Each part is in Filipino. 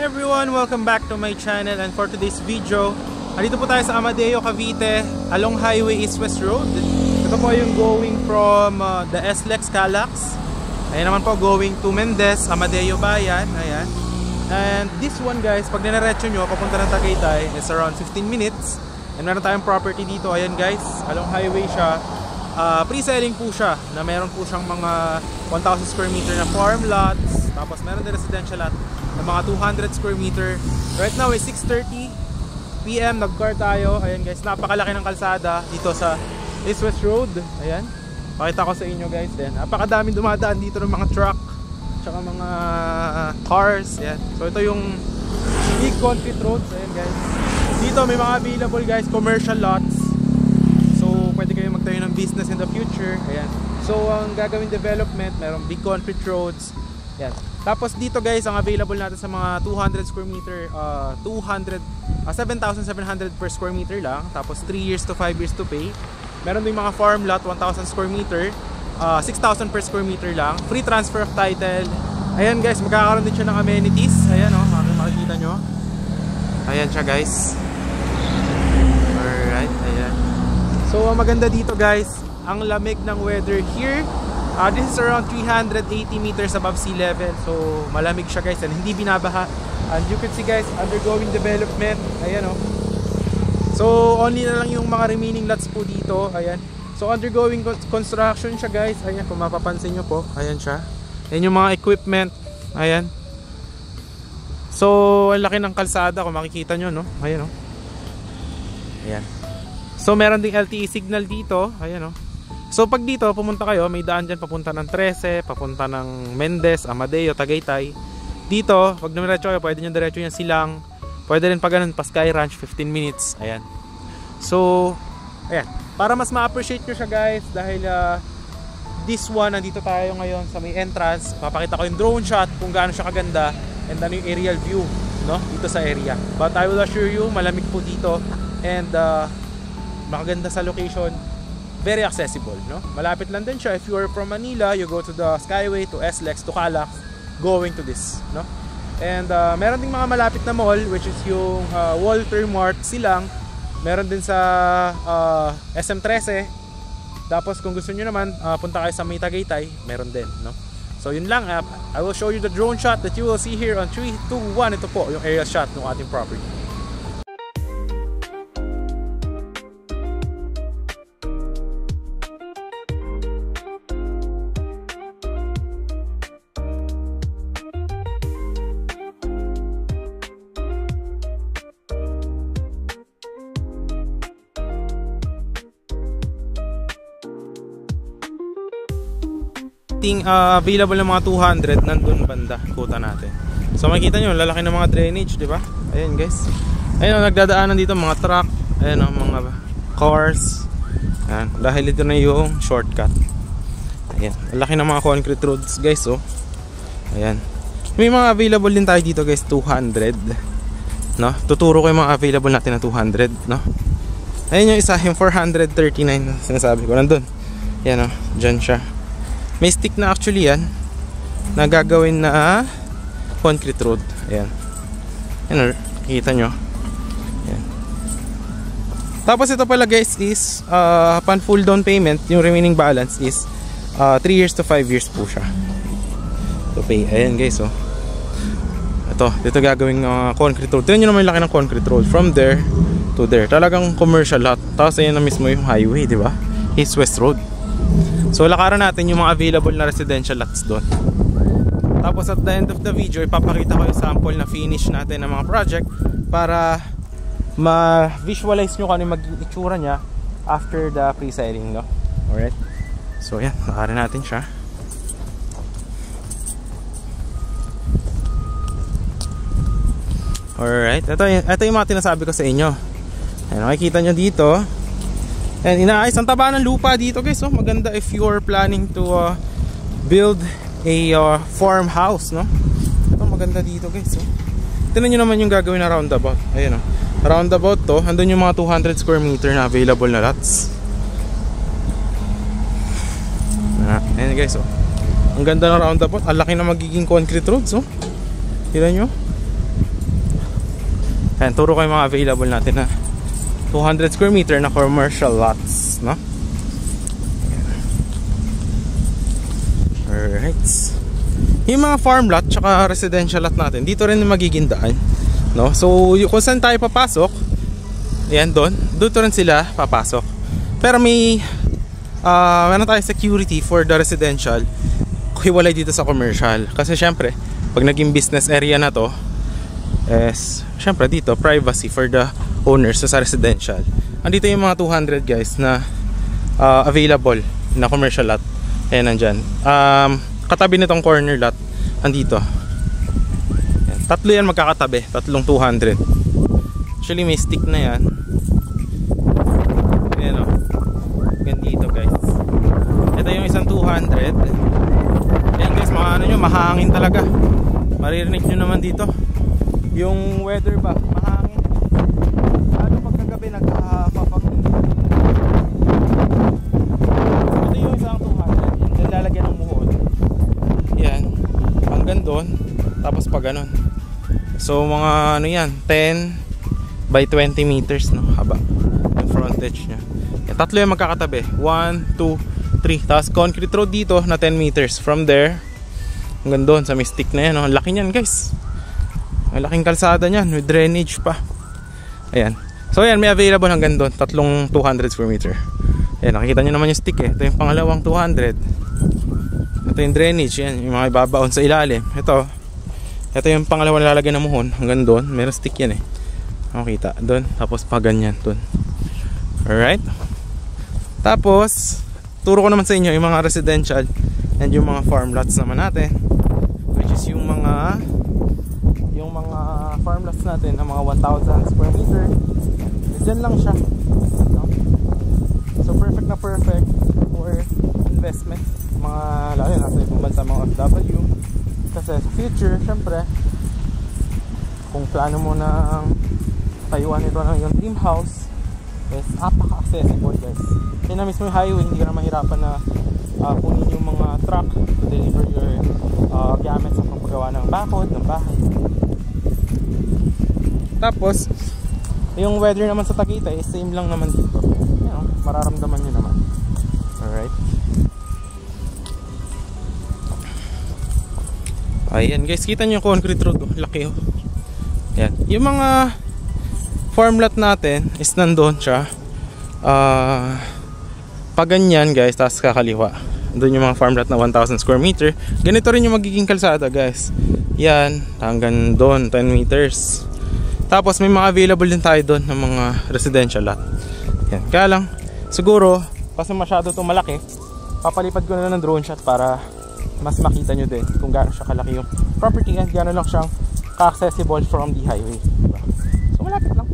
Hi everyone! Welcome back to my channel, and for today's video, andito po tayo sa Amadeo, Cavite, along Highway East-West Road. Ito po yung going from the SLEX Calax. Ayan naman po, going to Mendez, Amadeo Bayan. Ayan. And this one guys, pag dinaretso nyo, papunta ng Tagaytay, is around 15 minutes. And meron tayong property dito. Ayan guys, along highway siya. Pre-selling po siya, na meron po siyang mga 1,000 square meter na farm lots. Tapos meron din residential lot ng mga 200 square meter. Right now is 6:30 PM, nag-car tayo. Ayan guys, napakalaki ng kalsada dito sa East-West Road. Ayan, pakita ko sa inyo guys din. Napakadaming dumadaan dito ng mga truck tsaka mga cars. Ayan. So ito yung big concrete roads. Ayan guys, dito may mga available guys, commercial lots. So pwede kayo magtayo ng business in the future. Ayan. So ang gagawing development, mayroong big concrete roads. Ayan. Tapos dito guys, ang available natin sa mga 200 square meter, 7,700 per square meter lang. Tapos 3 years to 5 years to pay. Meron din mga farm lot, 1,000 square meter, 6,000 per square meter lang. Free transfer of title. Ayan guys, magkakaroon din siya ng amenities. Ayan o, makikita nyo. Ayan siya guys. Alright, ayan. So ang maganda dito guys, ang lamig ng weather here. This is around 380 meters above sea level. So malamig siya guys, and hindi binabaha. And you can see guys, undergoing development. Ayan o. So only na lang yung mga remaining lots po dito. Ayan. So undergoing construction siya guys. Ayan, kung mapapansin nyo po. Ayan siya. Ayan yung mga equipment. Ayan. So ang laki ng kalsada kung makikita nyo, no? Ayan o. Ayan. So meron ding LTE signal dito. Ayan o. So pag dito pumunta kayo, may daan dyan papunta ng 13, papunta ng Mendez, Amadeo, Tagaytay. Dito, pag dumiretso kayo, pwede nyo diretso yan Silang. Pwede rin pa ganun, pa Sky Ranch, 15 minutes. Ayan. So, ayan. Para mas ma-appreciate nyo siya guys, dahil this one, nandito tayo ngayon sa may entrance. Papakita ko yung drone shot kung gaano siya kaganda, and ano yung aerial view, no? Dito sa area. But I will assure you, malamig po dito, and makaganda sa location. Very accessible, no? Malapit lang din siya. If you are from Manila, you go to the Skyway, to SLEX, to Calax, going to this, no? And meron ding mga malapit na mall, which is yung Walter Mart, Silang. Meron din sa SM13. Tapos kung gusto nyo naman, punta kayo sa may Tagaytay, meron din, no? So yun lang. I will show you the drone shot that you will see here on 3, 2, 1. Ito po yung aerial shot ng ating property. Available ng mga 200 nandun banda, kuta natin. So makikita nyo, lalaki ng mga drainage, di ba? Ayan guys. Ayan, nagdadaanan dito mga truck. Ayan o, mga cars. Ayan, dahil ito na yung shortcut. Ayan, lalaki ng mga concrete roads guys, oh. Ayan. May mga available din tayo dito guys, 200, no? Tuturo ko yung mga available natin na 200, no? Ayan yung isa, yung 439 na sinasabi ko, nandun. Ayan o, dyan siya. May stick na actually yan, na gagawin na concrete road. Ayan. Ayan, kita nyo. Ayan. Tapos ito pala guys is upon full down payment, yung remaining balance is 3 years to 5 years po siya to pay. Ayan guys, oh. Ito, dito gagawin concrete road. Tignan nyo naman yung laki ng concrete road from there to there. Talagang commercial lot. Tapos ayan na mismo yung highway, di ba? East-West Road. So lakaran natin yung mga available na residential lots doon. Tapos at the end of the video, ipapakita ko yung sample na finish natin ng mga project para ma-visualize nyo kung ano yung mag-itsura nya after the pre-selling, no? Alright. So yan, lakaran natin siya. Alright, ito yung mga tinasabi ko sa inyo. Ayan, makikita nyo dito. And inaayos ang taba ng lupa dito guys, oh. Maganda if you are planning to build a farmhouse, no? Ito maganda dito guys, oh. Tignan nyo naman yung gagawin na roundabout. Ayan, oh. Roundabout to, andun yung mga 200 square meter na available na lots. Ayan guys, oh. Ang ganda ng roundabout. Ang laki na magiging concrete roads, oh. Tignan nyo. Ayan, turo ko yung mga available natin na 200 square meter na commercial lots, no? Alright. Yung mga farm lot tsaka residential lot natin, dito rin magiging daan, no? So kung saan tayo papasok, ayan, doon rin sila papasok. Pero may meron tayo security for the residential, hiwalay dito sa commercial. Kasi syempre, pag naging business area na to, syempre dito, privacy for the owners sa residential. Andito yung mga 200 guys na available na commercial lot. Ayan, nandyan. Katabi nitong corner lot, andito. Ayan, tatlo yan magkakatabi, tatlong 200. Actually may stick na yan. Ayan o, dito guys. Ito yung isang 200. Ayan guys, mga ano nyo, mahangin talaga. Maririnig nyo naman dito yung weather ba, mahangin. Lalo pagkagabi nagkakapagin. Ito yung isang 200. Yan, lalagyan ng muhon. Yan, hanggang doon. Tapos pa ganun. So mga ano yan, 10 by 20 meters, no, haba yung frontage nya. Yan, tatlo yung magkakatabi, 1, 2, 3. Tapos concrete road dito na 10 meters. From there hanggang doon sa mystic na yan, no? Ang laki nyan guys, ang laking kalsada nyan with drainage pa. Ayan, so ayan, may available hanggang doon, tatlong 200 square meter. Ayan, nakikita nyo naman yung stick Ito yung pangalawang 200. Ito yung drainage, yan, yung mga ibabaon sa ilalim. Ito yung pangalawang lalagyan ng muhon. Hanggang doon, meron stick yan makita, doon, tapos pa ganyan doon. Alright, tapos turo ko naman sa inyo yung mga residential and yung mga farm lots naman natin, which is yung mga farm lots natin na mga 1,000 square meter. Diyan lang siya, no? So perfect na perfect for investment, mga lalo nasa ibang bansa, mga OFW. Kasi sa future, syempre, kung plano mo na tayuan ito ng yung dream house, is apaka-accessible guys. Kaya na mismo yung highway, hindi ka na mahirapan na kunin yung mga truck to deliver your gamit sa paggawa ng bakod, ng bahay. Tapos yung weather naman sa Tagaytay is same lang naman dito, you know, mararamdaman nyo naman. Alright, ayan guys, kita nyo yung concrete road, laki oh. Ayan, yung mga farm lot natin is nandun siya, pag ganyan guys, tapos kakaliwa doon yung mga farm lot na 1,000 square meter. Ganito rin yung magiging kalsada guys, yan, hanggang doon 10 meters. Tapos may mga available din tayo doon ng mga residential lot. Yan, kaya lang siguro kasi masyado itong malaki, papalipad ko na lang ng drone shot para mas makita nyo din kung gaano siya kalaki yung property and gaano lang siyang ka-accessible from the highway, diba? So malapit lang.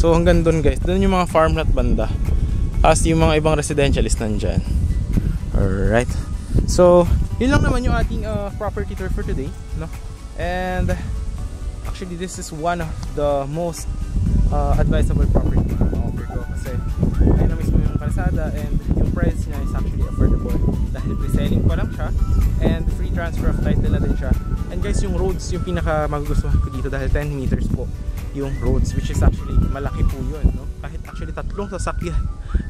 So hanggang doon guys, doon yung mga farm lot banda. As yung mga ibang residentialist nandyan. Alright, so yun lang naman yung ating property tour for today, no? And actually this is one of the most advisable property na offer ko. Kasi ayun na mismo yung kalsada and yung price niya is actually affordable dahil pre-selling ko lang siya and free transfer of title na din siya. And guys, yung roads yung pinaka magugustuhan ko dito dahil 10 meters po yung roads, which is actually malaki po yun, no? Kahit actually tatlong sasakyan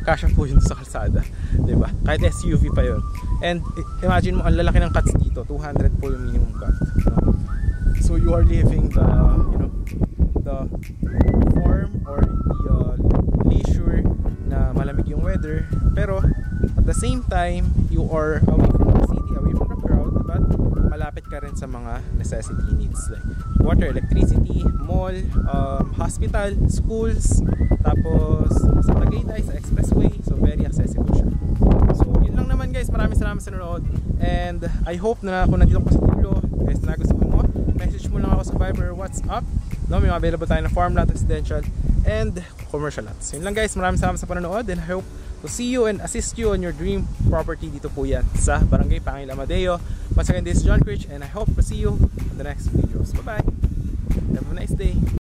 kasya po yun sa kalsada, diba? Kahit SUV pa yun. And imagine mo, ang lalaki ng cuts dito, 200 po yung minimum cut, no? So you are living the, you know, the time you are away from the city, away from the crowd, but malapit ka rin sa mga necessity needs like water, electricity, mall, hospital, schools, tapos sa Tagaytay, sa expressway, so very accessible siya. So yun lang naman guys, maraming salamat sa nanood, and I hope na kung nandito ka sa dulo guys, na gusto mo, message mo lang ako sa Viber or WhatsApp, no? May available tayo na farm lot, residential, and commercial lots. Yun lang guys, maraming salamat sa panonood, and I hope to see you and assist you on your dream property. Dito po yan sa Barangay Pangil Amadeo. Once again, this is John Critch, and I hope to see you on the next videos. Bye bye, have a nice day.